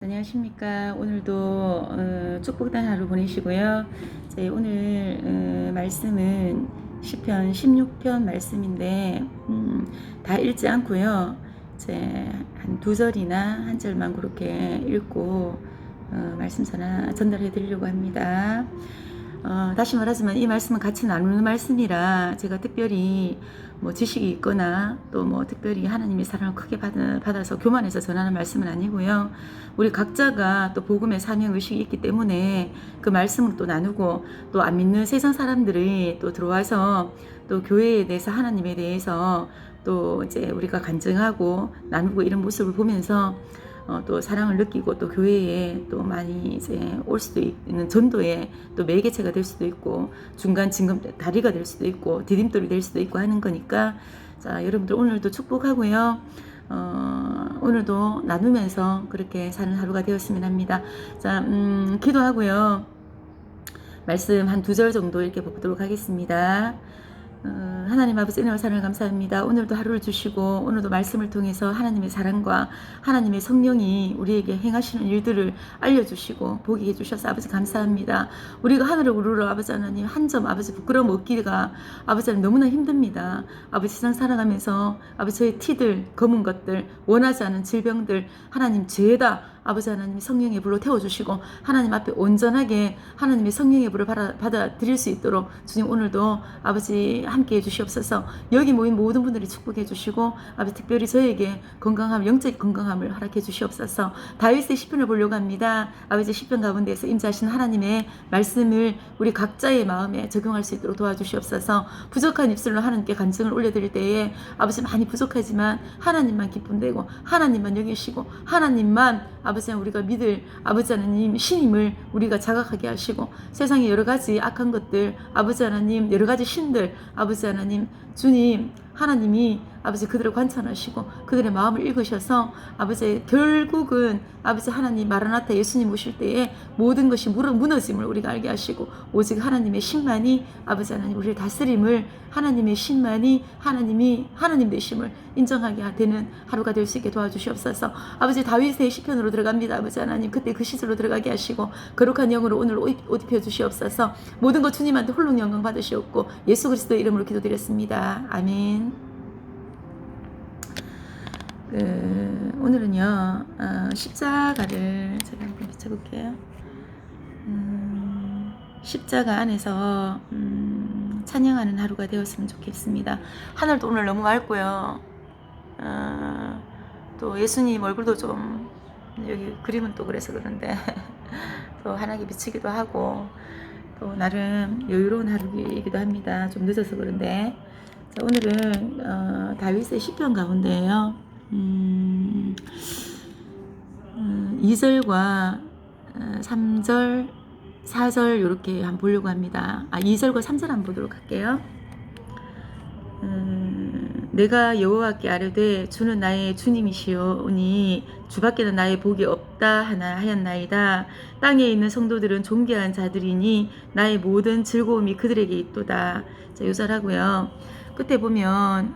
안녕하십니까. 오늘도 축복된 하루 보내시고요. 저희 오늘 말씀은 시편 16편 말씀인데 다 읽지 않고요. 이제 한 두 절이나 한 절만 그렇게 읽고 말씀 전달해 드리려고 합니다. 다시 말하지만 이 말씀은 같이 나누는 말씀이라 제가 특별히 뭐 지식이 있거나 또 뭐 특별히 하나님의 사랑을 크게 받아서 교만해서 전하는 말씀은 아니고요. 우리 각자가 또 복음의 사명 의식이 있기 때문에 그 말씀을 또 나누고 또 안 믿는 세상 사람들이 또 들어와서 또 교회에 대해서 하나님에 대해서 또 이제 우리가 간증하고 나누고 이런 모습을 보면서 또 사랑을 느끼고 또 교회에 또 많이 이제 올 수도 있는 전도에 또 매개체가 될 수도 있고 중간 징검 다리가 될 수도 있고 디딤돌이 될 수도 있고 하는 거니까 자 여러분들 오늘도 축복하고요. 오늘도 나누면서 그렇게 사는 하루가 되었으면 합니다. 자 기도하고요. 말씀 한 두 절 정도 이렇게 보도록 하겠습니다. 하나님 아버지 은혜와 사랑을 감사합니다. 오늘도 하루를 주시고 오늘도 말씀을 통해서 하나님의 사랑과 하나님의 성령이 우리에게 행하시는 일들을 알려주시고 보게 해주셔서 아버지 감사합니다. 우리가 하늘을 우러러 아버지 하나님 한 점 아버지 부끄러움 얻기가 아버지 하나님 너무나 힘듭니다. 아버지 세상 살아가면서 아버지 저의 티들 검은 것들 원하지 않은 질병들 하나님 죄다 아버지 하나님 성령의 불로 태워주시고 하나님 앞에 온전하게 하나님의 성령의 불을 받아들일 수 있도록 주님 오늘도 아버지 함께 해주시옵소서. 여기 모인 모든 분들이 축복해 주시고 아버지 특별히 저에게 건강함 영적 건강함을 허락해 주시옵소서. 다윗의 시편을 보려고 합니다. 아버지 시편 가운데에서 임재하신 하나님의 말씀을 우리 각자의 마음에 적용할 수 있도록 도와주시옵소서. 부족한 입술로 하나님께 간증을 올려드릴 때에 아버지 많이 부족하지만 하나님만 기쁨되고 하나님만 여기시고 하나님만 아버지 우리가 믿을 아버지 하나님 신임을 우리가 자각하게 하시고 세상의 여러 가지 악한 것들 아버지 하나님 여러 가지 신들 아버지 하나님 주님 하나님이 아버지 그들을 관찰하시고 그들의 마음을 읽으셔서 아버지 결국은 아버지 하나님 마라나타 예수님 오실 때에 모든 것이 무너짐을 우리가 알게 하시고 오직 하나님의 신만이 아버지 하나님 우리를 다스림을 하나님의 신만이 하나님이 하나님 되심을 인정하게 되는 하루가 될 수 있게 도와주시옵소서. 아버지 다윗의 시편으로 들어갑니다. 아버지 하나님 그때 그 시절로 들어가게 하시고 거룩한 영으로 오늘 옷 입혀 주시옵소서. 모든 것 주님한테 홀로 영광 받으시옵고 예수 그리스도의 이름으로 기도드렸습니다. 아멘. 오늘은요 십자가를 제가 한번 비춰볼게요. 십자가 안에서 찬양하는 하루가 되었으면 좋겠습니다. 하늘도 오늘 너무 맑고요. 또 예수님 얼굴도 좀 여기 그림은 또 그래서 그런데 또 환하게 비치기도 하고 또 나름 여유로운 하루이기도 합니다. 좀 늦어서 그런데 자, 오늘은 다윗의 시편 가운데에요. 2절과 3절 4절 이렇게 한번 보려고 합니다. 2절과 3절 한번 보도록 할게요. 내가 여호와께 아뢰되 주는 나의 주님이시오니 주밖에는 나의 복이 없다 하였나이다. 땅에 있는 성도들은 존귀한 자들이니 나의 모든 즐거움이 그들에게 있도다. 자, 요절하고요. 끝에 보면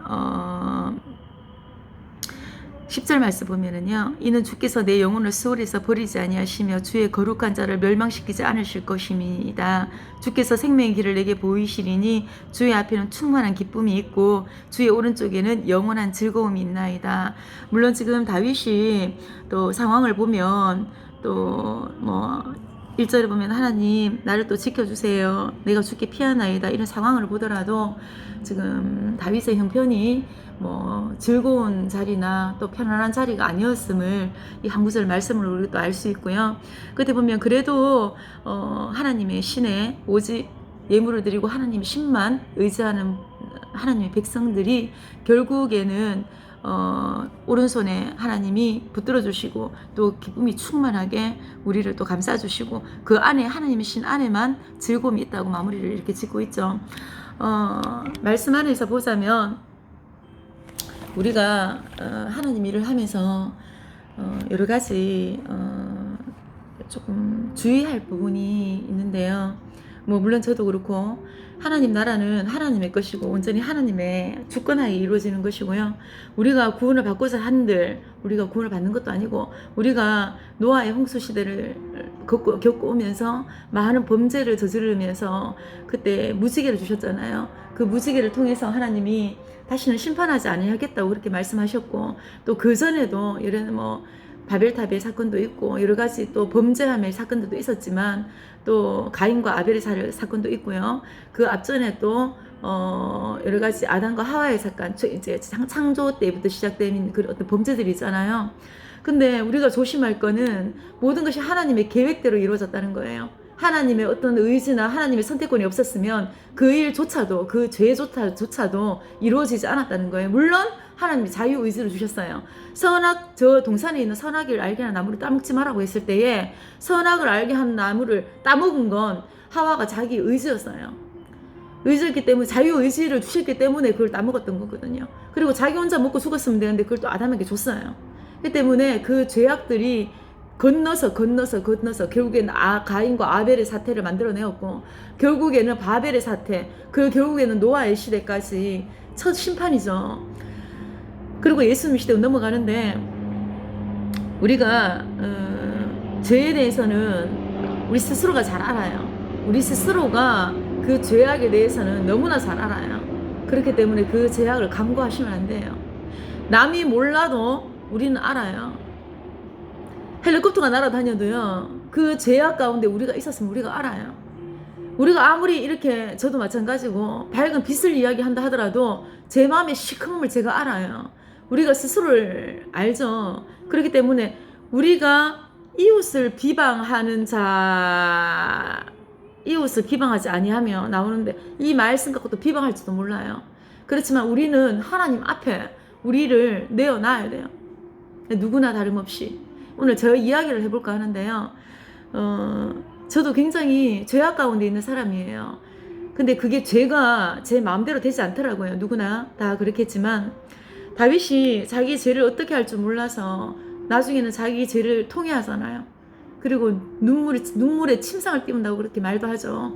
10절 말씀 보면은요. 이는 주께서 내 영혼을 스올에서 버리지 아니하시며 주의 거룩한 자를 멸망시키지 않으실 것임이다. 주께서 생명의 길을 내게 보이시리니 주의 앞에는 충만한 기쁨이 있고 주의 오른쪽에는 영원한 즐거움이 있나이다. 물론 지금 다윗이 또 상황을 보면 또 뭐 1절에 보면 하나님 나를 또 지켜주세요. 내가 죽게 피하나이다. 이런 상황을 보더라도 지금 다윗의 형편이 뭐 즐거운 자리나 또 편안한 자리가 아니었음을 이 한 구절 말씀으로 우리가 또 알 수 있고요. 그때 보면 그래도 하나님의 신에 오직 예물을 드리고 하나님의 신만 의지하는 하나님의 백성들이 결국에는 오른손에 하나님이 붙들어 주시고 또 기쁨이 충만하게 우리를 또 감싸 주시고 그 안에 하나님의 신 안에만 즐거움이 있다고 마무리를 이렇게 짓고 있죠. 말씀 안에서 보자면 우리가 하나님 일을 하면서 여러 가지 조금 주의할 부분이 있는데요. 뭐 물론 저도 그렇고 하나님 나라는 하나님의 것이고 온전히 하나님의 주권하에 이루어지는 것이고요. 우리가 구원을 받고자 한들 우리가 구원을 받는 것도 아니고 우리가 노아의 홍수 시대를 겪고 오면서 많은 범죄를 저지르면서 그때 무지개를 주셨잖아요. 그 무지개를 통해서 하나님이 다시는 심판하지 아니하겠다고 그렇게 말씀하셨고 또 그 전에도 이런 바벨탑의 사건도 있고 여러 가지 또 범죄함의 사건들도 있었지만 또 가인과 아벨의 사건도 있고요. 그 앞전에 또 여러 가지 아담과 하와의 사건, 이제 창조 때부터 시작된 그 어떤 범죄들이 있잖아요. 근데 우리가 조심할 거는 모든 것이 하나님의 계획대로 이루어졌다는 거예요. 하나님의 어떤 의지나 하나님의 선택권이 없었으면 그 일조차도 그 죄조차도 이루어지지 않았다는 거예요. 물론 하나님이 자유의지를 주셨어요. 저 동산에 있는 선악을 알게 하는 나무를 따먹지 말라고 했을 때에 선악을 알게 하는 나무를 따먹은 건 하와가 자기 의지였어요. 의지였기 때문에 자유의지를 주셨기 때문에 그걸 따먹었던 거거든요. 그리고 자기 혼자 먹고 죽었으면 되는데 그걸 또 아담에게 줬어요. 그렇기 때문에 그 죄악들이 건너서 결국에는 가인과 아벨의 사태를 만들어내었고 결국에는 바벨의 사태, 그 결국에는 노아의 시대까지 첫 심판이죠. 그리고 예수님 시대로 넘어가는데 우리가 죄에 대해서는 우리 스스로가 잘 알아요. 우리 스스로가 그 죄악에 대해서는 너무나 잘 알아요. 그렇기 때문에 그 죄악을 간과하시면 안 돼요. 남이 몰라도 우리는 알아요. 헬리콥터가 날아다녀도요, 그 죄악 가운데 우리가 있었으면 우리가 알아요. 우리가 아무리 이렇게, 저도 마찬가지고 밝은 빛을 이야기한다 하더라도 제 마음의 시커먼을 제가 알아요. 우리가 스스로를 알죠. 그렇기 때문에 우리가 이웃을 비방하는 자, 이웃을 비방하지 아니하며 나오는데 이 말씀 갖고 또 비방할지도 몰라요. 그렇지만 우리는 하나님 앞에 우리를 내어놔야 돼요. 누구나 다름없이. 오늘 저 이야기를 해볼까 하는데요. 저도 굉장히 죄악 가운데 있는 사람이에요. 근데 그게 죄가 제 마음대로 되지 않더라고요. 누구나 다 그렇겠지만 다윗이 자기 죄를 어떻게 할 줄 몰라서 나중에는 자기 죄를 통회하잖아요. 그리고 눈물에 침상을 띄운다고 그렇게 말도 하죠.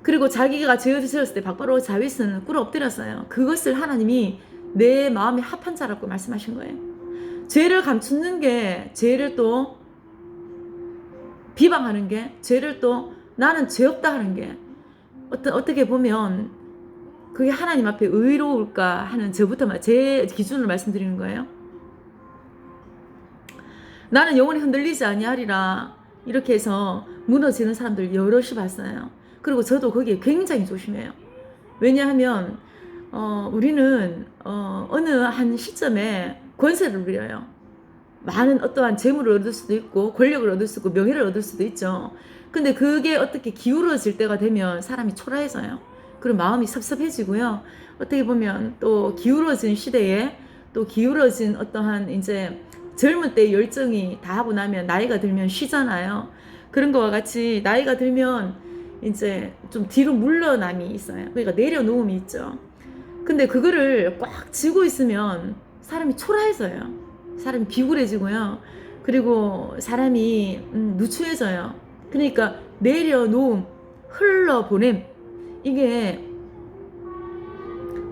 그리고 자기가 죄를 지었을 때 바로 다윗은 꿇어 엎드렸어요. 그것을 하나님이 내 마음에 합한 자라고 말씀하신 거예요. 죄를 감추는 게, 죄를 또 비방하는 게, 죄를 또 나는 죄 없다 하는 게 어떻게 보면 그게 하나님 앞에 의로울까 하는 저부터 제 기준으로 말씀드리는 거예요. 나는 영원히 흔들리지 아니하리라 이렇게 해서 무너지는 사람들 여럿이 봤어요. 그리고 저도 거기에 굉장히 조심해요. 왜냐하면 우리는 어느 한 시점에 권세를 누려요. 많은 어떠한 재물을 얻을 수도 있고 권력을 얻을 수도 있고 명예를 얻을 수도 있죠. 근데 그게 어떻게 기울어질 때가 되면 사람이 초라해져요. 그리고 마음이 섭섭해지고요. 어떻게 보면 또 기울어진 시대에 또 기울어진 어떠한 이제 젊은 때 열정이 다 하고 나면 나이가 들면 쉬잖아요. 그런 거와 같이 나이가 들면 이제 좀 뒤로 물러남이 있어요. 그러니까 내려놓음이 있죠. 근데 그거를 꽉 쥐고 있으면 사람이 초라해져요. 사람이 비굴해지고요. 그리고 사람이 누추해져요. 그러니까 내려놓음, 흘러보냄, 이게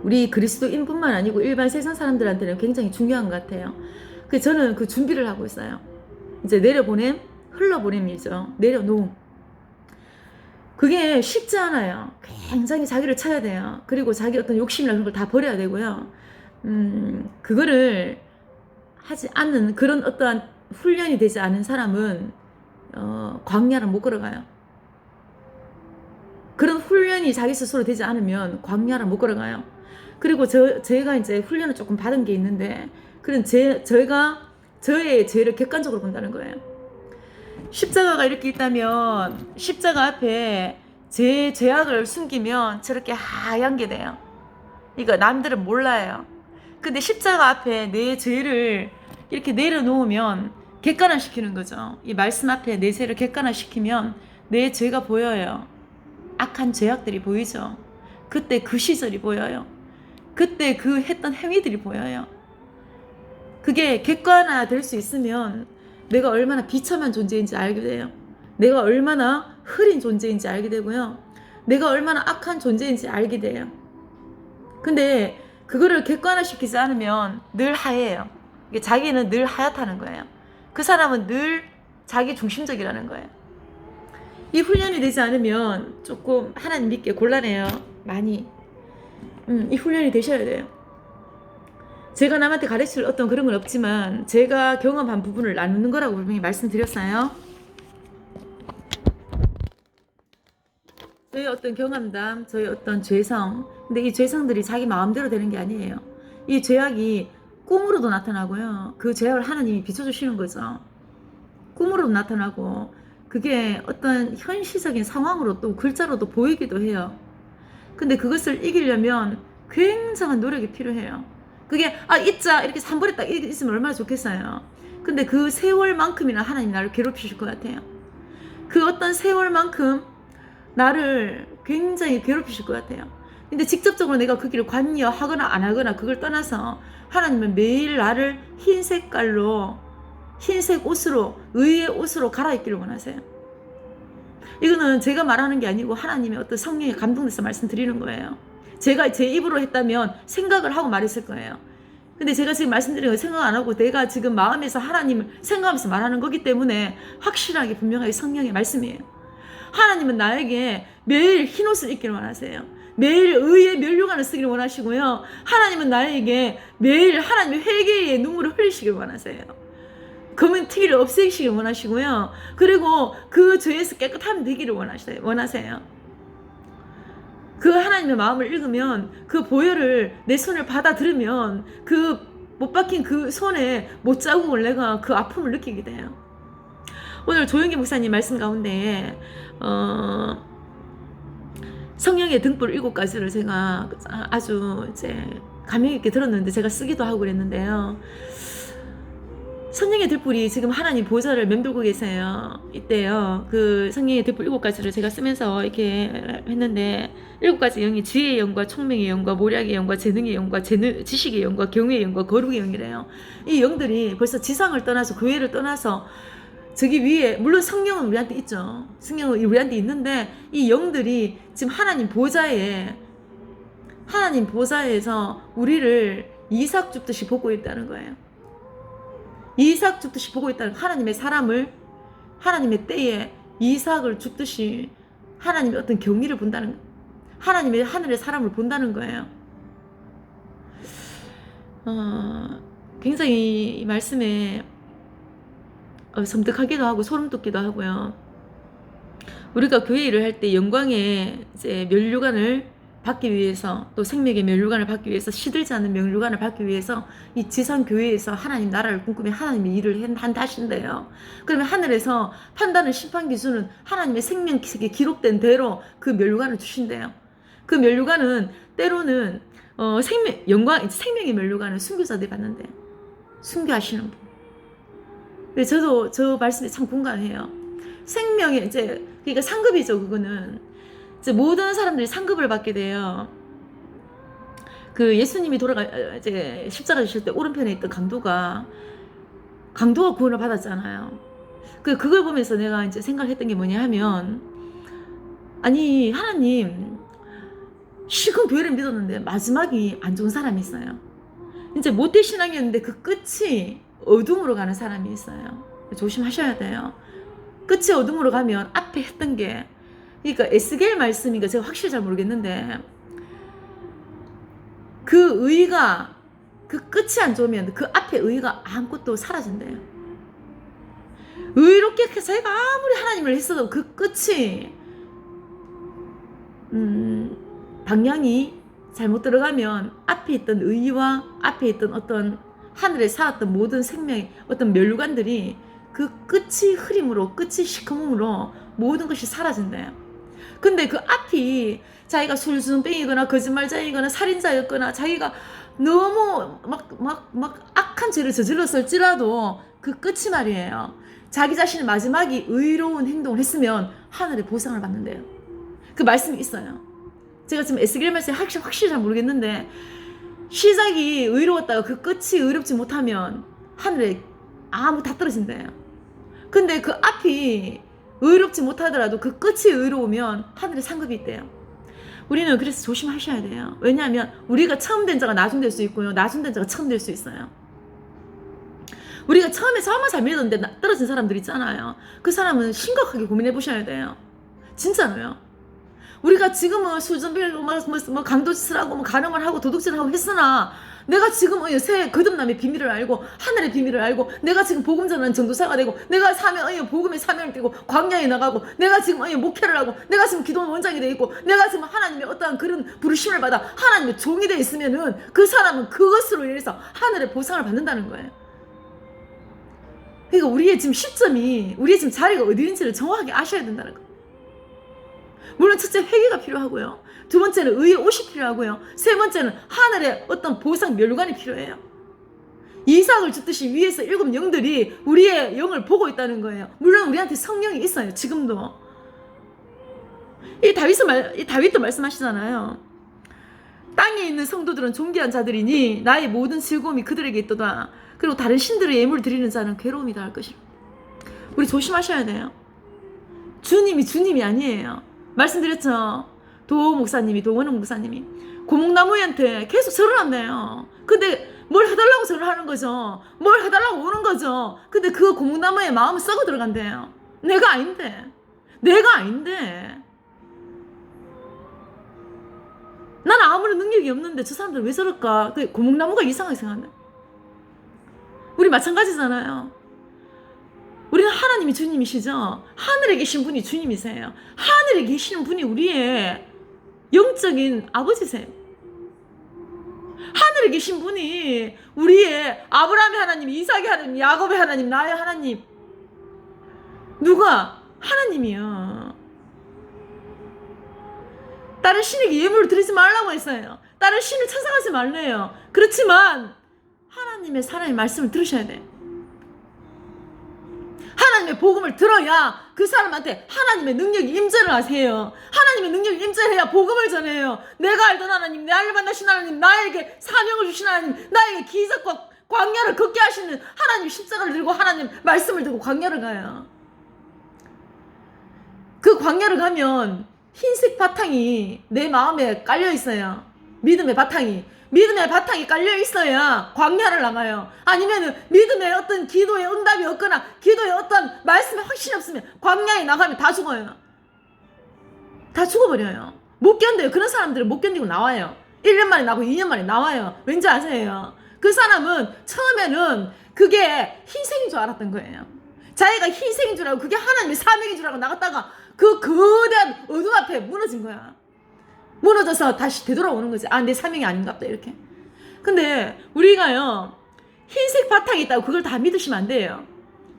우리 그리스도인뿐만 아니고 일반 세상 사람들한테는 굉장히 중요한 것 같아요. 저는 그 준비를 하고 있어요. 이제 내려보냄, 흘러보냄이죠. 내려놓음. 그게 쉽지 않아요. 굉장히 자기를 쳐야 돼요. 그리고 자기 어떤 욕심이나 그런 걸 다 버려야 되고요. 그거를 하지 않는 그런 어떠한 훈련이 되지 않은 사람은 광야를 못 걸어가요. 그런 훈련이 자기 스스로 되지 않으면 광야를 못 걸어가요. 그리고 제가 이제 훈련을 조금 받은 게 있는데, 그런 저희가 저의 죄를 객관적으로 본다는 거예요. 십자가가 이렇게 있다면 십자가 앞에 제 죄악을 숨기면 저렇게 하얀 게 돼요. 이거 남들은 몰라요. 근데 십자가 앞에 내 죄를 이렇게 내려놓으면 객관화시키는 거죠. 이 말씀 앞에 내 죄를 객관화시키면 내 죄가 보여요. 악한 죄악들이 보이죠. 그때 그 시절이 보여요. 그때 그 했던 행위들이 보여요. 그게 객관화 될 수 있으면 내가 얼마나 비참한 존재인지 알게 돼요. 내가 얼마나 흐린 존재인지 알게 되고요. 내가 얼마나 악한 존재인지 알게 돼요. 근데 그거를 객관화시키지 않으면 늘 하얘요. 자기는 늘 하얗다는 거예요. 그 사람은 늘 자기 중심적이라는 거예요. 이 훈련이 되지 않으면 조금 하나님 믿기 곤란해요. 많이. 이 훈련이 되셔야 돼요. 제가 남한테 가르칠 어떤 그런 건 없지만 제가 경험한 부분을 나누는 거라고 분명히 말씀드렸어요. 저희 어떤 경험담, 저희 어떤 죄성. 근데 이 죄성들이 자기 마음대로 되는 게 아니에요. 이 죄악이 꿈으로도 나타나고요. 그 죄악을 하나님이 비춰주시는 거죠. 꿈으로도 나타나고 그게 어떤 현실적인 상황으로 또 글자로도 보이기도 해요. 근데 그것을 이기려면 굉장한 노력이 필요해요. 그게 잊자 이렇게 3분에 딱 있으면 얼마나 좋겠어요. 근데 그 세월만큼이나 하나님 나를 괴롭히실 것 같아요. 그 어떤 세월만큼 나를 굉장히 괴롭히실 것 같아요. 근데 직접적으로 내가 그 길을 관여하거나 안 하거나 그걸 떠나서 하나님은 매일 나를 흰 색깔로, 흰색 옷으로, 의의 옷으로 갈아입기를 원하세요. 이거는 제가 말하는 게 아니고 하나님의 어떤 성령에 감동돼서 말씀드리는 거예요. 제가 제 입으로 했다면 생각을 하고 말했을 거예요. 근데 제가 지금 말씀드린 거 생각 안 하고 내가 지금 마음에서 하나님을 생각하면서 말하는 거기 때문에 확실하게 분명하게 성령의 말씀이에요. 하나님은 나에게 매일 흰옷을 입기를 원하세요. 매일 의의 면류관을 쓰기를 원하시고요. 하나님은 나에게 매일 하나님의 회개의 눈물을 흘리시길 원하세요. 검은 티를 없애시길 원하시고요. 그리고 그 죄에서 깨끗함이 되기를 원하세요. 그 하나님의 마음을 읽으면 그 보혈을 내 손을 받아들으면 그 못 박힌 그 손에 못 자국을 내가 그 아픔을 느끼게 돼요. 오늘 조영기 목사님 말씀 가운데 성령의 등불 7가지를 제가 아주 이제 감명 있게 들었는데 제가 쓰기도 하고 그랬는데요. 성령의 등불이 지금 하나님 보좌를 맴돌고 계세요. 이때요. 그 성령의 등불 7가지를 제가 쓰면서 이렇게 했는데 7가지 영이 지혜의 영과 총명의 영과 모략의 영과 재능의 영과 지식의 영과 경외의 영과 거룩의 영이래요. 이 영들이 벌써 지상을 떠나서 교회를 떠나서 저기 위에 물론 성령은 우리한테 있죠. 성령은 우리한테 있는데 이 영들이 지금 하나님 보좌에서 우리를 이삭 줍듯이 보고 있다는 거예요. 이삭 줍듯이 보고 있다는 하나님의 사람을 하나님의 때에 이삭을 줍듯이 하나님의 어떤 경의를 본다는 거예요. 하나님의 하늘의 사람을 본다는 거예요. 굉장히 이 말씀에 섬뜩하기도 하고 소름 돋기도 하고요. 우리가 교회 일을 할 때 영광의 이제 면류관을 받기 위해서 또 생명의 면류관을 받기 위해서 시들지 않는 면류관을 받기 위해서 이 지상 교회에서 하나님 나라를 꿈꾸며 하나님의 일을 한다신대요. 그러면 하늘에서 판단은 심판 기준은 하나님의 생명책에 기록된 대로 그 면류관을 주신대요. 그 면류관은 때로는 생명의 면류관을 순교자들이 받는데요. 순교하시는 분. 저도 저 말씀에 참 공감해요. 생명의 이제 그러니까 상급이죠. 그거는 이제 모든 사람들이 상급을 받게 돼요. 그 예수님이 이제 십자가 지실 때 오른편에 있던 강도가 구원을 받았잖아요. 그걸 보면서 내가 이제 생각했던 게 뭐냐 하면 아니 하나님 실컷 교회를 믿었는데 마지막이 안 좋은 사람이 있어요. 이제 못된 신앙이었는데 그 끝이 어둠으로 가는 사람이 있어요. 조심하셔야 돼요. 끝이 어둠으로 가면 앞에 했던 게 그러니까 에스겔 말씀인가 제가 확실히 잘 모르겠는데 그 의가 그 끝이 안 좋으면 그 앞에 의가 아무것도 사라진대요. 의롭게 자기가 아무리 하나님을 했어도 그 끝이 방향이 잘못 들어가면 앞에 있던 의와 앞에 있던 어떤 하늘에 쌓았던 모든 생명의 어떤 면류관들이 그 끝이 흐림으로 끝이 시커먼으로 모든 것이 사라진대요. 근데 그 앞이 자기가 술순뱅이거나 거짓말쟁이거나 살인자였거나 자기가 너무 막 악한 죄를 저질렀을지라도 그 끝이 말이에요. 자기 자신의 마지막이 의로운 행동을 했으면 하늘의 보상을 받는데요. 그 말씀이 있어요. 제가 지금 에스겔 말씀 확실히 잘 모르겠는데 시작이 의로웠다가 그 끝이 의롭지 못하면 하늘에 아무 다 떨어진대요. 근데 그 앞이 의롭지 못하더라도 그 끝이 의로우면 하늘에 상급이 있대요. 우리는 그래서 조심하셔야 돼요. 왜냐하면 우리가 처음 된 자가 나중 될 수 있고요, 나중 된 자가 처음 될 수 있어요. 우리가 처음에 정말 잘 믿었는데 떨어진 사람들 있잖아요. 그 사람은 심각하게 고민해 보셔야 돼요. 진짜로요. 우리가 지금은 수전 빌고 뭐 강도짓을 하고 뭐 간음을 하고 도둑질을 하고 했으나 내가 지금 새 거듭남의 비밀을 알고 하늘의 비밀을 알고 내가 지금 복음 전하는 전도사가 되고 내가 복음의 사명을 띠고 광야에 나가고 내가 지금 목회를 하고 내가 지금 기도 원장이 돼 있고 내가 지금 하나님의 어떠한 그런 부르심을 받아 하나님의 종이 돼 있으면은 그 사람은 그것으로 인해서 하늘의 보상을 받는다는 거예요. 그러니까 우리의 지금 시점이, 우리의 지금 자리가 어디인지를 정확하게 아셔야 된다는 거예요. 물론 첫째 회개가 필요하고요. 두 번째는 의의 옷이 필요하고요. 세 번째는 하늘의 어떤 보상 멸관이 필요해요. 이삭을 주듯이 위에서 7 영들이 우리의 영을 보고 있다는 거예요. 물론 우리한테 성령이 있어요. 지금도. 이 다윗도 말씀하시잖아요. 땅에 있는 성도들은 존귀한 자들이니 나의 모든 즐거움이 그들에게 있도다. 그리고 다른 신들의 예물 드리는 자는 괴로움이다 할 것이라. 우리 조심하셔야 돼요. 주님이 아니에요. 말씀드렸죠. 도원웅 목사님이 고목나무한테 계속 절을 한대요. 근데 뭘 해달라고 절을 하는 거죠. 뭘 해달라고 오는 거죠. 근데 그 고목나무의 마음은 썩어 들어간대요. 내가 아닌데 나는 아무런 능력이 없는데 저 사람들 왜 저럴까. 그 고목나무가 이상하게 생각한다. 우리 마찬가지잖아요. 우리는 하나님이 주님이시죠. 하늘에 계신 분이 주님이세요. 하늘에 계시는 분이 우리의 영적인 아버지세요. 하늘에 계신 분이 우리의 아브라함의 하나님, 이삭의 하나님, 야곱의 하나님, 나의 하나님. 누가? 하나님이요. 다른 신에게 예물을 드리지 말라고 했어요. 다른 신을 찾아가지 말래요. 그렇지만 하나님의 사랑의 말씀을 들으셔야 돼요. 하나님의 복음을 들어야 그 사람한테 하나님의 능력이 임재를 하세요. 하나님의 능력이 임재를 해야 복음을 전해요. 내가 알던 하나님, 나를 만나신 하나님, 나에게 사명을 주신 하나님, 나에게 기적과 광야를 걷게 하시는 하나님 십자가를 들고 하나님 말씀을 들고 광야를 가요. 그 광야를 가면 흰색 바탕이 내 마음에 깔려 있어요. 믿음의 바탕이 깔려 있어야 광야를 나가요. 아니면은 믿음의 어떤 기도의 응답이 없거나 기도의 어떤 말씀에 확신이 없으면 광야에 나가면 다 죽어요. 다 죽어버려요. 못 견뎌요. 그런 사람들은 못 견디고 나와요. 1년 만에 나고 2년 만에 나와요. 왠지 아세요? 그 사람은 처음에는 그게 흰색인 줄 알았던 거예요. 자기가 흰색인 줄 알고 그게 하나님의 사명인 줄 알고 나갔다가 그 거대한 어둠 앞에 무너진 거야. 무너져서 다시 되돌아오는 거지. 아, 내 사명이 아닌갑다 이렇게. 근데 우리가요, 흰색 바탕이 있다고 그걸 다 믿으시면 안 돼요.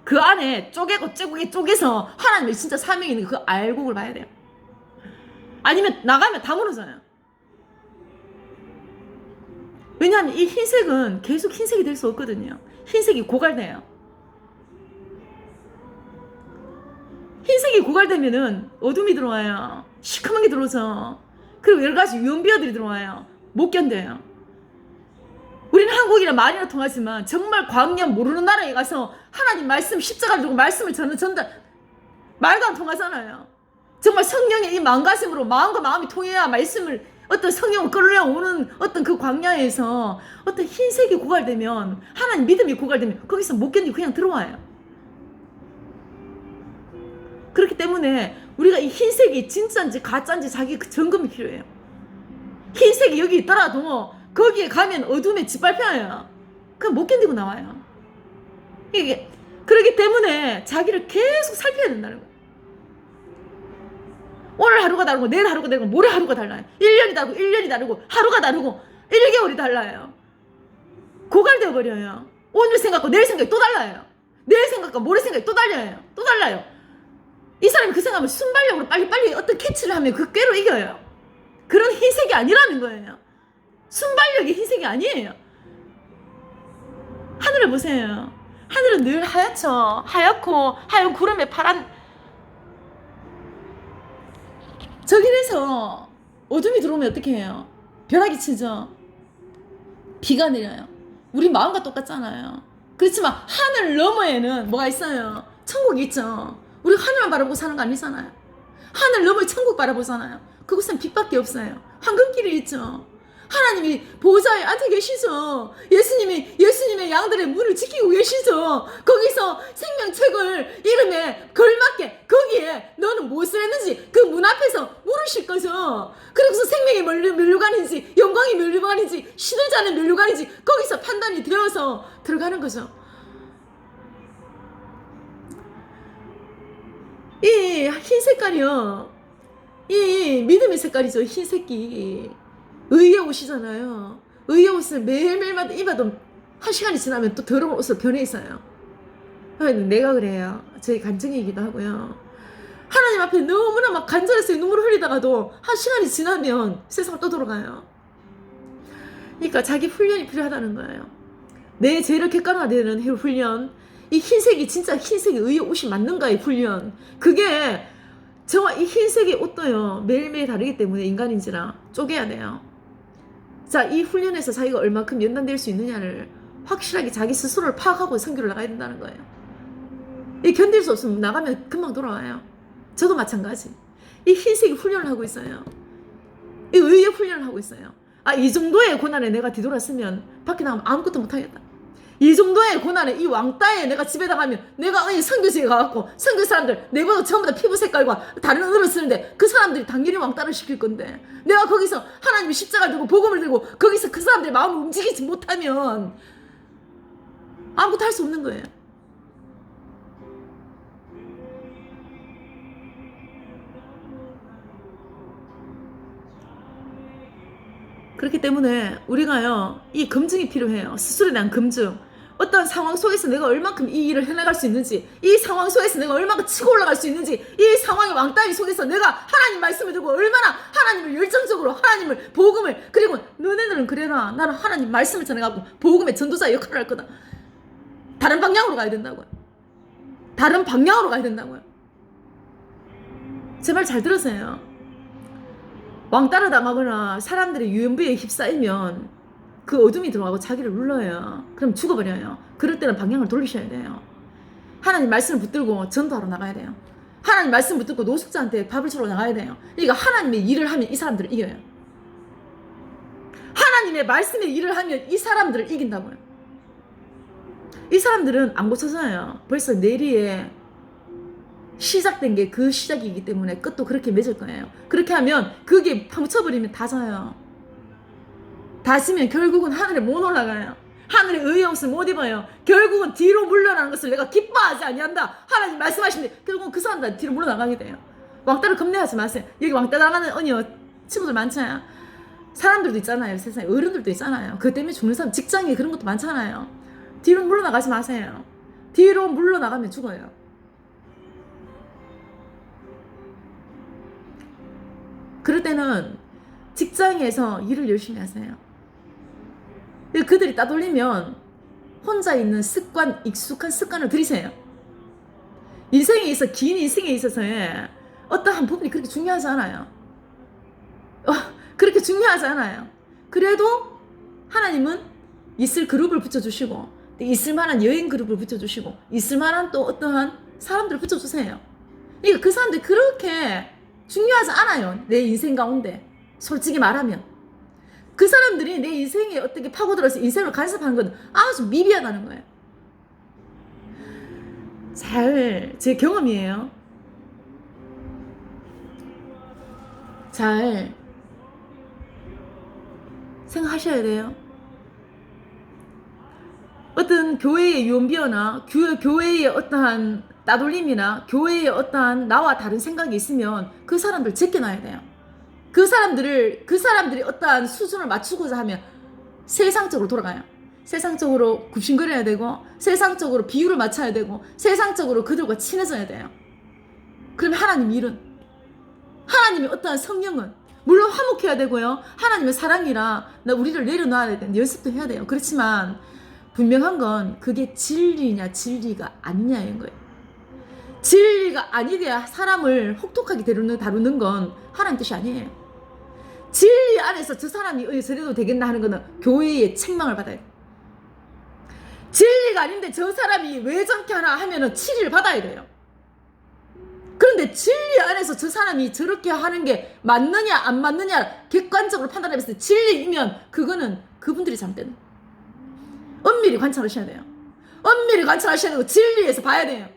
그 안에 쪼개서 하나님의 진짜 사명이 있는 거 알고 그걸 봐야 돼요. 아니면 나가면 다 무너져요. 왜냐하면 이 흰색은 계속 흰색이 될 수 없거든요. 흰색이 고갈돼요. 흰색이 고갈되면은 어둠이 들어와요. 시커먼 게 들어오죠. 그리고 여러 가지 유언비어들이 들어와요. 못 견뎌요. 우리는 한국이라 말이나 통하지만 정말 광야 모르는 나라에 가서 하나님 말씀 십자가를 들고 말씀을 전달 말도 안 통하잖아요. 정말 성령의 이 마음가짐으로 마음과 마음이 통해야 말씀을 어떤 성령을 끌어오는 어떤 그 광야에서 어떤 흰색이 고갈되면 하나님 믿음이 고갈되면 거기서 못 견디고 그냥 들어와요. 그렇기 때문에 우리가 이 흰색이 진짜인지 가짜인지 자기 그 점검이 필요해요. 흰색이 여기 있더라도 거기에 가면 어둠에 짓밟혀요. 그럼 못 견디고 나와요. 이게 그렇기 때문에 자기를 계속 살펴야 된다는 거예요. 오늘 하루가 다르고 내일 하루가 다르고 모레 하루가 달라요. 1년이 다르고 하루가 다르고 1개월이 달라요. 고갈되어 버려요. 오늘 생각과 내일 생각이 또 달라요. 내일 생각과 모레 생각이 또 달라요. 이 사람이 그 생각하면 순발력으로 빨리 어떤 캐치를 하면 그 꾀로 이겨요. 그런 흰색이 아니라는 거예요. 순발력이 흰색이 아니에요. 하늘을 보세요. 하늘은 늘 하얗고 하얀 구름에 파란. 저길에서 어둠이 들어오면 어떻게 해요? 벼락이 치죠. 비가 내려요. 우리 마음과 똑같잖아요. 그렇지만 하늘 너머에는 뭐가 있어요? 천국이 있죠. 우리 하늘만 바라보고 사는 거 아니잖아요. 하늘 너머 천국 바라보잖아요. 그곳은 빛밖에 없어요. 황금길이 있죠. 하나님이 보좌에 앉아 계시죠. 예수님의 양들의 문을 지키고 계시죠. 거기서 생명책을 이름에 걸맞게 거기에 너는 무엇을 했는지 그 문 앞에서 물으실 거죠. 그래서 생명이 면류관인지 영광이 면류관인지 시들자는 면류관인지 거기서 판단이 되어서 들어가는 거죠. 이 흰 색깔이요. 이 믿음의 색깔이죠. 흰색이. 의의 옷이잖아요. 의의 옷을 매일매일마다 입어도 한 시간이 지나면 또 더러운 옷으로 변해 있어요. 내가 그래요. 저희 간증이기도 하고요. 하나님 앞에 너무나 막 간절해서 눈물을 흘리다가도 한 시간이 지나면 세상 또 돌아가요. 그러니까 자기 훈련이 필요하다는 거예요. 내 죄를 객관화되는 훈련. 이 흰색이 진짜 흰색이 의의 옷이 맞는가의 훈련. 그게 저와 이 흰색의 옷도요. 매일매일 다르기 때문에 인간인지라 쪼개야 돼요. 자, 이 훈련에서 자기가 얼마큼 연단될 수 있느냐를 확실하게 자기 스스로를 파악하고 선교를 나가야 된다는 거예요. 이 견딜 수 없으면 나가면 금방 돌아와요. 저도 마찬가지. 이 흰색이 훈련을 하고 있어요. 이 의의 훈련을 하고 있어요. 아, 이 정도의 고난에 내가 뒤돌았으면 밖에 나가면 아무것도 못하겠다. 이 정도의 고난에 이 왕따에 내가 집에 나가면 내가 선교지에 가갖고 선교 사람들 내보다 전부 다 피부 색깔과 다른 언어를 쓰는데 그 사람들이 당연히 왕따를 시킬 건데 내가 거기서 하나님의 십자가를 들고 복음을 들고 거기서 그 사람들의 마음을 움직이지 못하면 아무것도 할 수 없는 거예요. 그렇기 때문에 우리가요, 이 검증이 필요해요. 스스로에 대한 검증. 어떤 상황 속에서 내가 얼만큼 이 일을 해나갈 수 있는지, 이 상황 속에서 내가 얼만큼 치고 올라갈 수 있는지, 이 상황의 왕따위 속에서 내가 하나님 말씀을 듣고 얼마나 하나님을 열정적으로 하나님을 복음을, 그리고 너네들은 그래라, 나는 하나님 말씀을 전해갖고 복음의 전도자 역할을 할 거다. 다른 방향으로 가야 된다고요. 다른 방향으로 가야 된다고요. 제 말 잘 들으세요. 왕따를 당하거나 사람들의 유연부에 휩싸이면 그 어둠이 들어가고 자기를 눌러요. 그럼 죽어버려요. 그럴 때는 방향을 돌리셔야 돼요. 하나님 말씀을 붙들고 전도하러 나가야 돼요. 하나님 말씀 붙들고 노숙자한테 밥을 주러 나가야 돼요. 그러니까 하나님의 일을 하면 이 사람들을 이겨요. 하나님의 말씀의 일을 하면 이 사람들을 이긴다고요. 이 사람들은 안 고쳐져요. 벌써 내리에 시작된 게 그 시작이기 때문에 끝도 그렇게 맺을 거예요. 그렇게 하면 그게 파묻혀버리면 다 져요. 다 지면 결국은 하늘에 못 올라가요. 하늘의 의의 옷을 못 입어요. 결국은 뒤로 물러나는 것을 내가 기뻐하지 아니한다. 하나님 말씀하시는데 결국은 그 사람들 뒤로 물러나가게 돼요. 왕따를 겁내하지 마세요. 여기 왕따 당하는 친구들 많잖아요. 사람들도 있잖아요. 세상에 어른들도 있잖아요. 그것 때문에 죽는 사람, 직장에 그런 것도 많잖아요. 뒤로 물러나가지 마세요. 뒤로 물러나가면 죽어요. 그럴 때는 직장에서 일을 열심히 하세요. 그들이 따돌리면 혼자 있는 습관, 익숙한 습관을 들이세요. 인생에 있어, 긴 인생에 있어서의 어떠한 부분이 그렇게 중요하지 않아요. 그렇게 중요하지 않아요. 그래도 하나님은 있을 그룹을 붙여주시고, 있을 만한 여행 그룹을 붙여주시고, 있을 만한 또 어떠한 사람들을 붙여주세요. 그러니까 그 사람들이 그렇게 중요하지 않아요. 내 인생 가운데. 솔직히 말하면. 그 사람들이 내 인생에 어떻게 파고들어서 인생을 간섭하는 건 아주 미비하다는 거예요. 제 경험이에요. 잘 생각하셔야 돼요. 어떤 교회의 유언비어나 교회의 어떠한 따돌림이나 교회의 어떠한 나와 다른 생각이 있으면 그 사람들 제껴놔야 돼요. 그 사람들이 어떠한 수준을 맞추고자 하면 세상적으로 돌아가요. 세상적으로 굽신거려야 되고, 세상적으로 비율을 맞춰야 되고, 세상적으로 그들과 친해져야 돼요. 그럼 하나님의 어떠한 성령은 물론 화목해야 되고요. 하나님의 사랑이라 우리를 내려놔야 되는 연습도 해야 돼요. 그렇지만 분명한 건 그게 진리냐 진리가 아니냐인 거예요. 진리가 아니돼야 사람을 혹독하게 다루는 건 하나님 뜻이 아니에요. 진리 안에서 저 사람이 저래도 되겠나 하는 거는 교회의 책망을 받아야 돼요. 진리가 아닌데 저 사람이 왜 저렇게 하나 하면은 치리를 받아야 돼요. 근데 진리 안에서 저 사람이 저렇게 하는 게 맞느냐 안 맞느냐 객관적으로 판단해봤을 때 진리이면 그거는 그분들이 잘못된. 엄밀히 관찰하셔야 돼요. 엄밀히 관찰하셔야 되고 진리에서 봐야 돼요.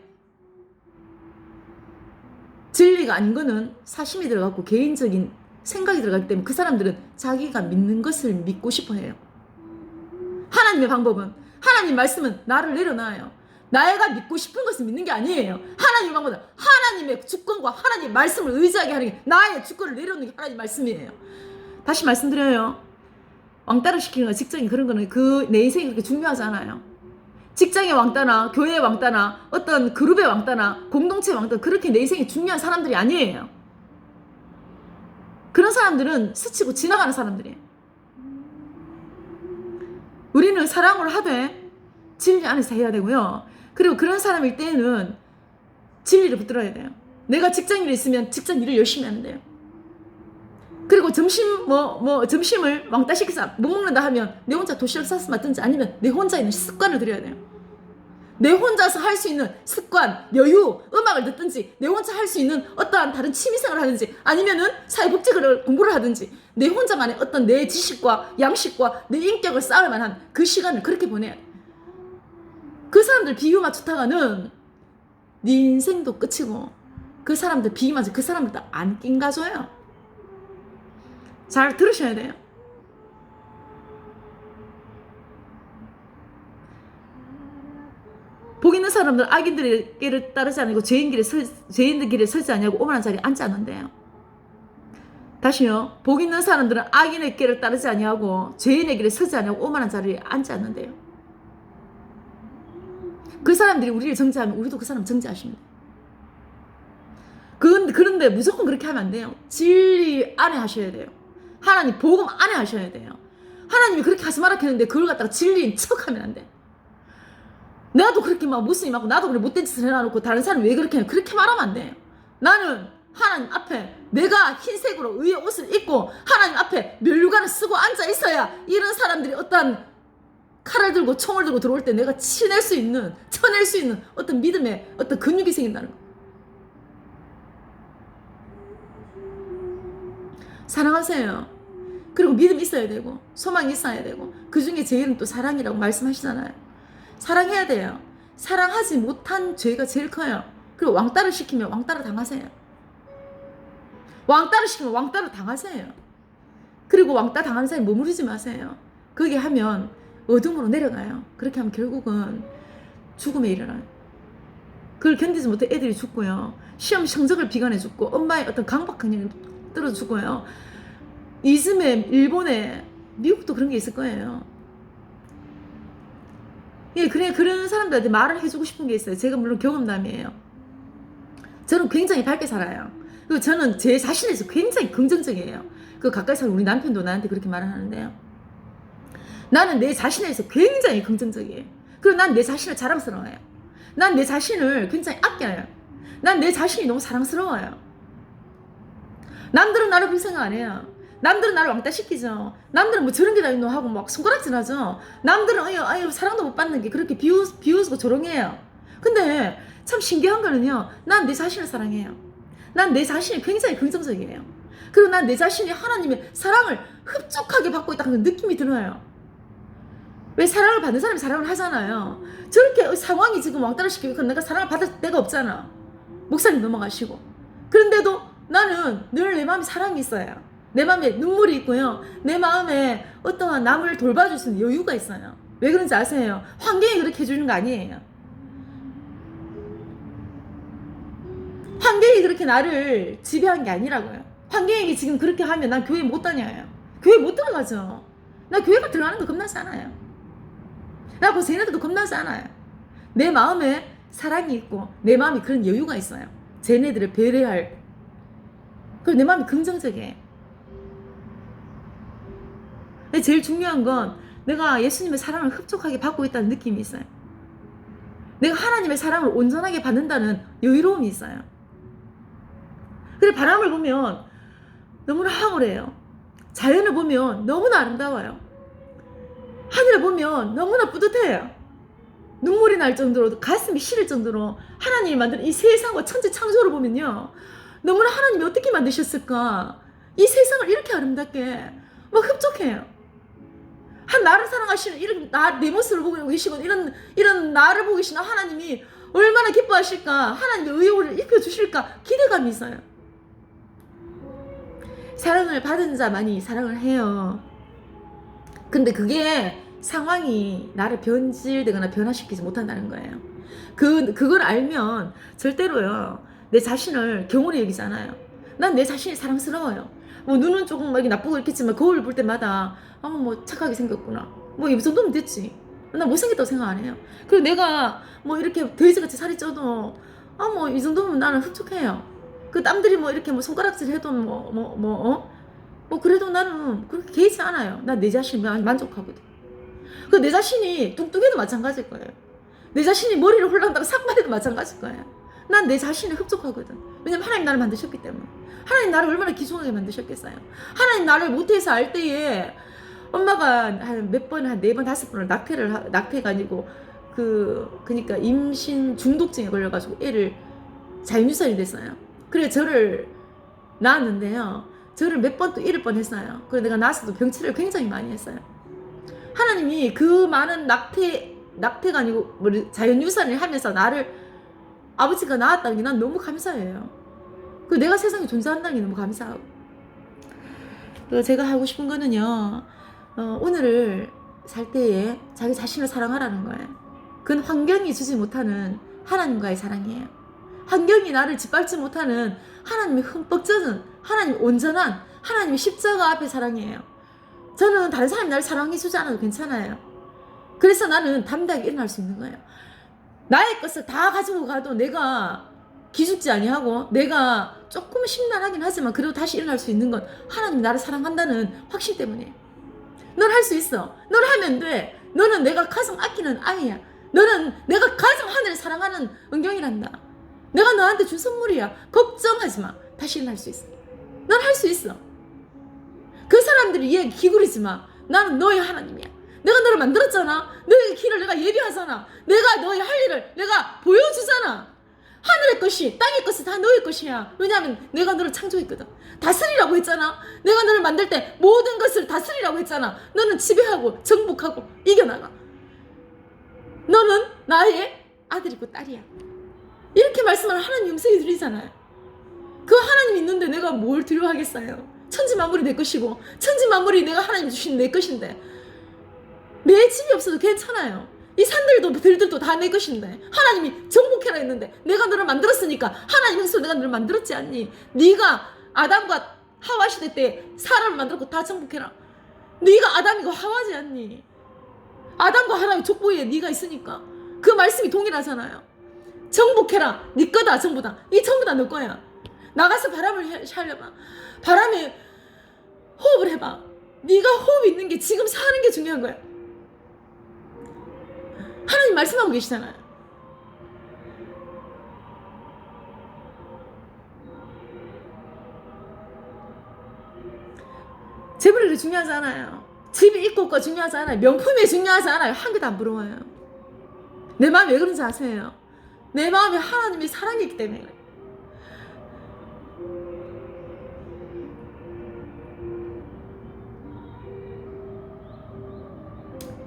진리가 아닌 거는 사심이 들어갔고 개인적인 생각이 들어가기 때문에 그 사람들은 자기가 믿는 것을 믿고 싶어 해요. 하나님의 방법은, 하나님 말씀은 나를 내려놔요. 내가 믿고 싶은 것을 믿는 게 아니에요. 하나님의 방법은 하나님의 주권과 하나님의 말씀을 의지하게 하는 게, 나의 주권을 내려놓는 게 하나님의 말씀이에요. 다시 말씀드려요. 왕따를 시키는 거, 직장이 그런 거는 내 인생이 그렇게 중요하지 않아요. 직장의 왕따나 교회의 왕따나 어떤 그룹의 왕따나 공동체의 왕따, 그렇게 내 인생이 중요한 사람들이 아니에요. 그런 사람들은 스치고 지나가는 사람들이에요. 우리는 사랑을 하되 진리 안에서 해야 되고요. 그리고 그런 사람일 때는 진리를 붙들어야 돼요. 내가 직장 일이 있으면 직장 일을 열심히 하면 돼요. 그리고 점심을 왕따 시켜서 못 먹는다 하면 내 혼자 도시락 싸서 맞든지 아니면 내 혼자 있는 습관을 들여야 돼요. 내 혼자서 할 수 있는 습관, 여유, 음악을 듣든지, 내 혼자 할 수 있는 어떠한 다른 취미생활을 하든지, 아니면은 사회복지를 공부를 하든지, 내 혼자만의 어떤 내 지식과 양식과 내 인격을 쌓을 만한 그 시간을 그렇게 보내야 돼. 그 사람들 비유 맞추다가는 네 인생도 끝이고, 그 사람들 비유 맞추 그 사람들 안 낀가줘요. 잘 들으셔야 돼요. 복 있는 사람들 악인들의 길을 따르지 않고 죄인들 길에 서지 않냐고 오만한 자리에 앉지 않는데요. 다시요. 복 있는 사람들은 악인의 길을 따르지 아니하고 죄인의 길에 서지 않냐고 오만한 자리에 앉지 않는데요. 그 사람들이 우리를 정죄하면 우리도 그 사람 정죄하십니다. 그런데 무조건 그렇게 하면 안 돼요. 진리 안에 하셔야 돼요. 하나님 복음 안에 하셔야 돼요. 하나님이 그렇게 하지 말라 했는데 그걸 갖다가 진리인 척하면 안 돼. 나도 그렇게 막 무스림하고 나도 그래 못된 짓을 해놔놓고 다른 사람이 왜 그렇게 해? 그렇게 말하면 안 돼요. 나는 하나님 앞에 내가 흰색으로 의의 옷을 입고 하나님 앞에 면류관을 쓰고 앉아 있어야 이런 사람들이 어떤 칼을 들고 총을 들고 들어올 때 내가 쳐낼 수 있는 어떤 믿음의 어떤 근육이 생긴다는 거. 사랑하세요. 그리고 믿음이 있어야 되고 소망이 있어야 되고, 그 중에 제일은 또 사랑이라고 말씀하시잖아요. 사랑해야 돼요. 사랑하지 못한 죄가 제일 커요. 그리고 왕따를 시키면 왕따를 당하세요. 왕따를 시키면 왕따를 당하세요. 그리고 왕따 당하는 사람이 머무르지 마세요. 그렇게 하면 어둠으로 내려가요. 그렇게 하면 결국은 죽음에 일어나요. 그걸 견디지 못해 애들이 죽고요. 시험 성적을 비관해 죽고, 엄마의 어떤 강박관념이 떨어 죽고요. 이즘에 일본에, 미국도 그런 게 있을 거예요. 예, 그런 사람들한테 말을 해주고 싶은 게 있어요. 제가 물론 경험담이에요. 저는 굉장히 밝게 살아요. 그리고 저는 제 자신에 대해서 굉장히 긍정적이에요. 그 가까이 사는 우리 남편도 나한테 그렇게 말을 하는데요. 나는 내 자신에 대해서 굉장히 긍정적이에요. 그리고 난 내 자신을 자랑스러워해요. 난 내 자신을 굉장히 아껴요. 난 내 자신이 너무 사랑스러워요. 남들은 나를 그렇게 생각 안 해요. 남들은 나를 왕따 시키죠. 남들은 뭐 저런 게 다 있노 하고 막 손가락질 하죠. 남들은 아유 사랑도 못 받는 게 그렇게 비웃고 조롱해요. 근데 참 신기한 거는요, 난 내 자신을 사랑해요. 난 내 자신이 굉장히 긍정적이에요. 그리고 난 내 자신이 하나님의 사랑을 흡족하게 받고 있다는 느낌이 들어요. 왜 사랑을 받는 사람이 사랑을 하잖아요. 저렇게 상황이 지금 왕따를 시키고 내가 사랑을 받을 데가 없잖아. 목사님 넘어가시고. 그런데도 나는 늘 내 마음에 사랑이 있어요. 내 마음에 눈물이 있고요. 내 마음에 어떠한 남을 돌봐줄 수 있는 여유가 있어요. 왜 그런지 아세요? 환경이 그렇게 해주는 거 아니에요. 환경이 그렇게 나를 지배한 게 아니라고요. 환경이 지금 그렇게 하면 난 교회 못 다녀요. 교회 못 들어가죠. 나 교회가 들어가는 거 겁나지 않아요. 나 그 쟤네들도 겁나지 않아요. 내 마음에 사랑이 있고 내 마음에 그런 여유가 있어요. 쟤네들을 배려할. 그리고 내 마음이 긍정적이에요. 근데 제일 중요한 건 내가 예수님의 사랑을 흡족하게 받고 있다는 느낌이 있어요. 내가 하나님의 사랑을 온전하게 받는다는 여유로움이 있어요. 그래, 바람을 보면 너무나 황홀해요. 자연을 보면 너무나 아름다워요. 하늘을 보면 너무나 뿌듯해요. 눈물이 날 정도로, 가슴이 시릴 정도로 하나님이 만든 이 세상과 천지 창조를 보면 보면요, 너무나 하나님이 어떻게 만드셨을까? 이 세상을 이렇게 아름답게 막 흡족해요. 나를 사랑하시는 이런 내 모습을 보고 계시고 이런 나를 보고 계시는 하나님이 얼마나 기뻐하실까? 하나님의 의욕을 입혀주실까? 기대감이 있어요. 사랑을 받은 자만이 사랑을 해요. 근데 그게 상황이 나를 변질되거나 변화시키지 못한다는 거예요. 그걸 알면 절대로요, 내 자신을 경홀히 여기지 않아요. 난 내 자신이 사랑스러워요. 뭐 눈은 조금 막 나쁘고 있겠지만 거울 볼 때마다 뭐 착하게 생겼구나, 뭐 이 정도면 됐지, 나 못생겼다고 생각 안 해요. 그리고 내가 뭐 이렇게 돼지같이 살이 쪄도 뭐 이 정도면 나는 흡족해요. 그 남들이 뭐 이렇게 뭐 손가락질 해도 뭐 그래도 나는 그렇게 개의치 않아요. 난 내 자신이 만족하거든. 그 내 자신이 뚱뚱해도 마찬가지일 거예요. 내 자신이 머리를 홀랑다가 삭발해도 마찬가지일 거예요. 난 내 자신을 흡족하거든. 왜냐면 하나님 나를 만드셨기 때문에. 하나님 나를 얼마나 귀중하게 만드셨겠어요. 하나님 나를 모태에서 알 때에 엄마가 한 몇 번, 한 4번, 5번을 낙태가 아니고 그니까 임신 중독증에 걸려가지고 애를 자연유산이 됐어요. 그래 저를 낳았는데요, 저를 몇 번 또 잃을 뻔했어요. 그래 내가 낳았어도 병치를 굉장히 많이 했어요. 하나님이 그 많은 낙태가 아니고 자연유산을 하면서 나를 아버지가 낳았다는 게 난 너무 감사해요. 그 내가 세상에 존재한다는 게 너무 감사하고. 제가 하고 싶은 거는요, 오늘을 살 때에 자기 자신을 사랑하라는 거예요. 그건 환경이 주지 못하는 하나님과의 사랑이에요. 환경이 나를 짓밟지 못하는 하나님의 흠뻑 젖은, 하나님의 온전한, 하나님의 십자가 앞의 사랑이에요. 저는 다른 사람이 나를 사랑해주지 않아도 괜찮아요. 그래서 나는 담대하게 일어날 수 있는 거예요. 나의 것을 다 가지고 가도 내가 기죽지 아니하고 내가 조금 심란하긴 하지만 그래도 다시 일어날 수 있는 건 하나님이 나를 사랑한다는 확신 때문이에요. 넌 할 수 있어. 넌 하면 돼. 너는 내가 가장 아끼는 아이야. 너는 내가 가장 하늘을 사랑하는 은경이란다. 내가 너한테 준 선물이야. 걱정하지 마. 다시 일어날 수 있어. 넌 할 수 있어. 그 사람들이 얘 기울이지 마. 나는 너의 하나님이야. 내가 너를 만들었잖아. 너의 길을 내가 예비하잖아. 내가 너의 할 일을 내가 보여주잖아. 하늘의 것이, 땅의 것이 다 너의 것이야. 왜냐하면 내가 너를 창조했거든. 다스리라고 했잖아. 내가 너를 만들 때 모든 것을 다스리라고 했잖아. 너는 지배하고 정복하고 이겨나가. 너는 나의 아들이고 딸이야. 이렇게 말씀을 하나님 음성이 들리잖아요. 그 하나님 있는데 내가 뭘 두려워하겠어요. 천지만물이 내 것이고 천지만물이 내가 하나님 주신 내 것인데, 내 집이 없어도 괜찮아요. 이 산들도 들들도 다 내 것인데 하나님이 정복해라 했는데, 내가 너를 만들었으니까 하나님 형식으로 내가 너를 만들었지 않니? 네가 아담과 하와 시대 때 사람을 만들었고 다 정복해라. 네가 아담이고 하와지 않니? 아담과 하나님의 족보에 네가 있으니까 그 말씀이 동일하잖아요. 정복해라. 네 거다. 전부 다. 이 전부 다 너 거야. 나가서 바람을 샤려봐. 바람에 호흡을 해봐. 네가 호흡이 있는 게 지금 사는 게 중요한 거야. 하나님 말씀하고 계시잖아요. 재물이 중요하지 않아요. 집이 있고 없고 중요하지 않아요. 명품이 중요하지 않아요. 한 개도 안 부러워요. 내 마음이 왜 그런지 아세요? 내 마음이 하나님의 사랑이기 때문에 그래요.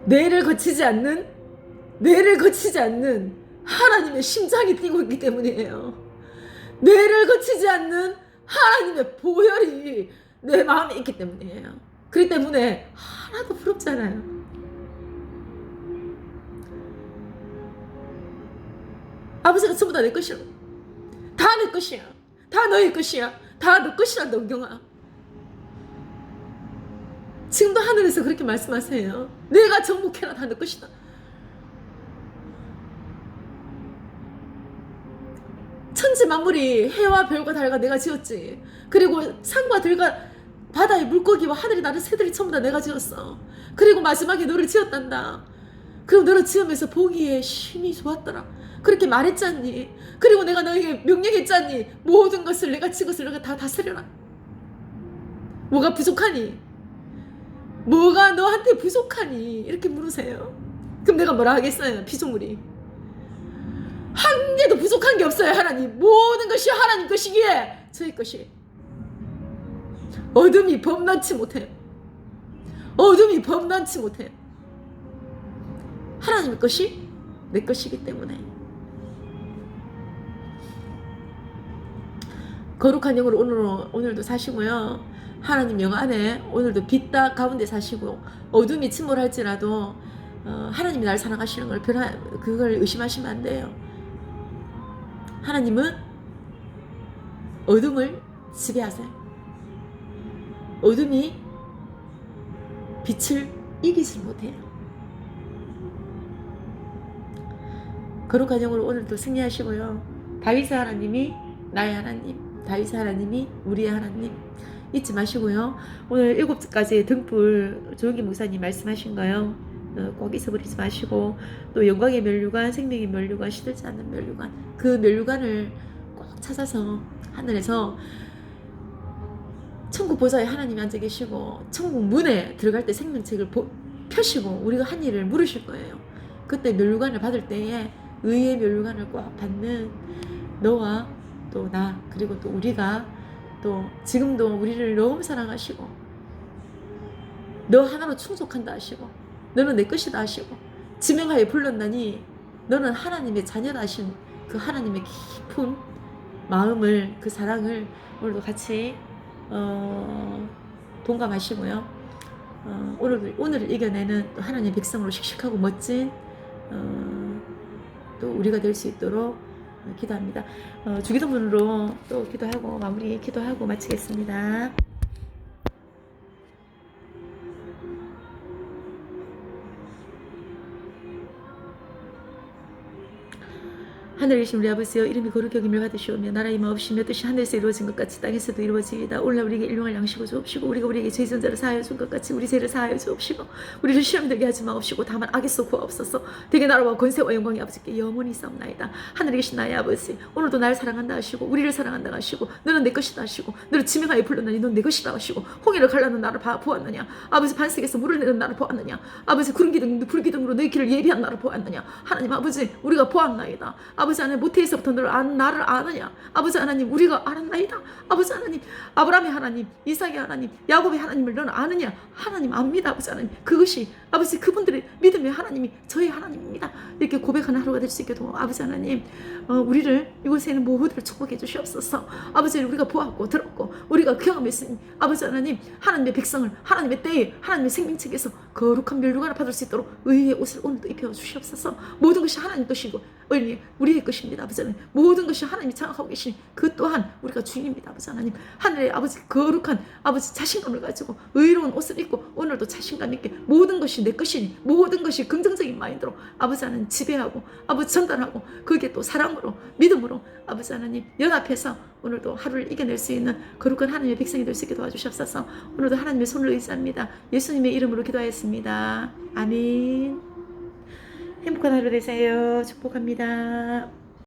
뇌를 거치지 않는 하나님의 심장이 뛰고 있기 때문이에요. 뇌를 거치지 않는 하나님의 보혈이 내 마음에 있기 때문이에요. 그렇기 때문에 하나도 부럽지 않아요. 아버지가 전부 다 내 것이야. 다 내 것이야. 다 너의 것이야. 다 너 것이란다, 은경아. 지금도 하늘에서 그렇게 말씀하세요. 내가 정복해라. 다 너 것이다. 천지 만물이 해와 별과 달과 내가 지었지. 그리고 산과 들과 바다의 물고기와 하늘의 나는 새들이 전부 다 내가 지었어. 그리고 마지막에 너를 지었단다. 그리고 너를 지으면서 보기에 심히 좋았더라. 그렇게 말했잖니. 그리고 내가 너에게 명령했잖니. 모든 것을 내가 지 것을 너가 다 다스려라. 뭐가 부족하니? 뭐가 너한테 부족하니? 이렇게 물으세요. 그럼 내가 뭐라 하겠어요? 피조물이. 한 개도 부족한 게 없어요. 하나님 모든 것이 하나님 것이기에 저희 것이 어둠이 범람치 못해요. 어둠이 범람치 못해요. 하나님의 것이 내 것이기 때문에 거룩한 영으로 오늘도 사시고요. 하나님 영 안에 오늘도 빛 가운데 사시고 어둠이 침몰할지라도 하나님이 날 사랑하시는 걸 그걸 의심하시면 안 돼요. 하나님은 어둠을 지배하세요. 어둠이 빛을 이기지 못해요. 거룩한 영으로 오늘도 승리하시고요. 다윗의 하나님이 나의 하나님, 다윗의 하나님이 우리의 하나님 잊지 마시고요. 오늘 7가지의 등불 조은기 목사님 말씀하신 거요. 꼭 잊어버리지 마시고 또 영광의 면류관, 생명의 면류관, 시들지 않는 면류관 그 면류관을 꼭 찾아서 하늘에서 천국 보좌에 하나님이 앉아 계시고 천국 문에 들어갈 때 생명책을 펴시고 우리가 한 일을 물으실 거예요. 그때 면류관을 받을 때에 의의 면류관을 꼭 받는 너와 또 나 그리고 또 우리가 또 지금도 우리를 너무 사랑하시고 너 하나로 충족한다 하시고 너는 내 것이다 하시고 지명하여 불렀나니 너는 하나님의 자녀다 하신 그 하나님의 깊은 마음을 그 사랑을 오늘도 같이 동감하시고요. 오늘을 이겨내는 또 하나님의 백성으로 씩씩하고 멋진 또 우리가 될 수 있도록 기도합니다. 주기도문으로 또 기도하고 마무리 기도하고 마치겠습니다. 하늘에 계신 우리 아버지여 이름이 거룩히 여김을 받으시오며 나라의 마옵시며 뜻이 하늘에서 이루어진 것 같이 땅에서도 이루어지이다. 오늘날 우리에게 일용할 양식을 주옵시고 우리가 우리에게 죄 지은 자를 사하여 준 것 같이 우리 죄를 사하여 주옵시고 우리를 시험에 들게 하지 마옵시고 다만 악에서 구하옵소서. 되게 나라와 권세와 영광이 아버지께 영원히 있사옵나이다. 하늘에 계신 나의 아버지 오늘도 나를 사랑한다 하시고 우리를 사랑한다 하시고 너는 내 것이다 하시고 너를 지명하여 불렀느니 넌 내 것이다 하시고 홍해를 갈라는 나를 보았느냐 아버지 반석에서 물을 내는 나를 보았느냐 아버지 구름 기둥 불 기둥으로 너희 길을 예비한 나를 보았느냐 하나님 아버지 우리가 보았나이다. 아버지 하나님 모태에서부터 나를 아느냐 아버지 하나님 우리가 알았나이다. 아버지 하나님 아브라함의 하나님 이삭의 하나님 야곱의 하나님을 너는 아느냐 하나님 압니다. 아버지 하나님 그것이 아버지 그분들의 믿음의 하나님이 저희 하나님입니다. 이렇게 고백하는 하루가 될 수 있게 도와 아버지 하나님 우리를 이곳에 있는 모두를 축복해 주시옵소서. 아버지 우리가 보았고 들었고 우리가 경험했으니 아버지 하나님 하나님의 백성을 하나님의 때에 하나님의 생명책에서 거룩한 멸류관을 받을 수 있도록 의의 옷을 오늘도 입혀 주시옵소서. 모든 것이 하나님 것이고 우리의 것입니다. 아버지 하나님 모든 것이 하나님이 장악하고 계시니 그 또한 우리가 주인입니다. 아버지 하나님 하늘의 아버지 거룩한 아버지 자신감을 가지고 의로운 옷을 입고 오늘도 자신감 있게 모든 것이 내 것이니 모든 것이 긍정적인 마인드로 아버지 하나님 지배하고 아버지 전달하고 그게 또 사랑으로 믿음으로 아버지 하나님 연합해서 오늘도 하루를 이겨낼 수 있는 거룩한 하나님의 백성이 될 수 있게 도와주시옵소서. 오늘도 하나님의 손을 의지합니다. 예수님의 이름으로 기도하였습니다. 아멘. 행복한 하루 되세요. 축복합니다.